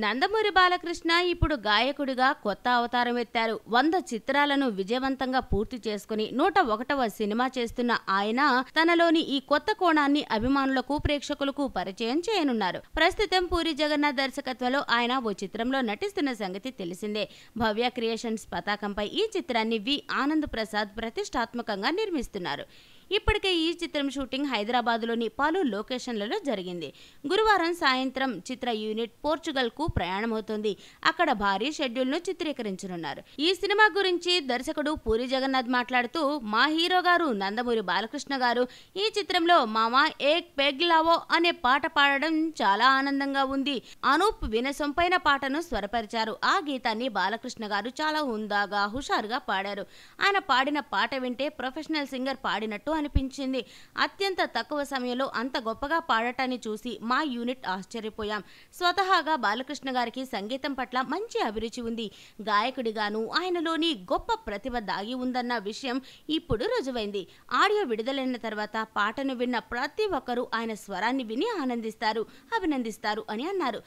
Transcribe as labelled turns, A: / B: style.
A: నందమూరి బాలకృష్ణ ఇప్పుడు గాయకుడిగా కొత్త అవతారం ఎత్తారు. 100 చిత్రాలను విజయవంతంగా పూర్తి చేసుకుని 101వ సినిమా చేస్తున్న ఆయన తనలోని ఈ కొత్త కోణాన్ని అభిమానులకు, ప్రేక్షకులకు పరిచయం చేయనున్నారు. ప్రస్తుతం పూరి జగన్నాథ్ దర్శకత్వంలో ఆయన ఓ చిత్రంలో నటిస్తున్న సంగతి తెలిసిందే. భవ్య క్రియేషన్స్ పతాకంపై ఈ చిత్రాన్ని వి ఆనంద్ ప్రసాద్ ప్రతిష్టాత్మకంగా నిర్మిస్తున్నారు. ఇప్పటికే ఈ చిత్రం షూటింగ్ హైదరాబాద్లోని పలు లొకేషన్లలో జరిగింది. గురువారం సాయంత్రం చిత్ర యూనిట్ పోర్చుగల్ కు ప్రయాణమవుతోంది. అక్కడ భారీ షెడ్యూల్ ను చిత్రీకరించనున్నారు. ఈ సినిమా గురించి దర్శకుడు పూరి జగన్నాథ్ మాట్లాడుతూ, మా హీరో గారు నందమూరి బాలకృష్ణ గారు ఈ చిత్రంలో మామా ఏక్ పెగ్ లావో అనే పాట పాడడం చాలా ఆనందంగా ఉంది. అనూప్ వినసొంపైన పాటను స్వరపరిచారు. ఆ గీతాన్ని బాలకృష్ణ గారు చాలా హుందాగా, హుషారుగా పాడారు. ఆయన పాడిన పాట వింటే ప్రొఫెషనల్ సింగర్ పాడినట్టు అనిపించింది. అత్యంత తక్కువ సమయంలో అంత గొప్పగా పాడటాన్ని చూసి మా యూనిట్ ఆశ్చర్యపోయాం. స్వతహాగా బాలకృష్ణ గారికి సంగీతం పట్ల మంచి అభిరుచి ఉంది. గాయకుడిగాను ఆయనలోని గొప్ప ప్రతిభ దాగి ఉందన్న విషయం ఇప్పుడు రుజువైంది. ఆడియో విడుదలైన తర్వాత పాటను విన్న ప్రతి ఒక్కరూ ఆయన స్వరాన్ని విని ఆనందిస్తారు, అభినందిస్తారు అని అన్నారు.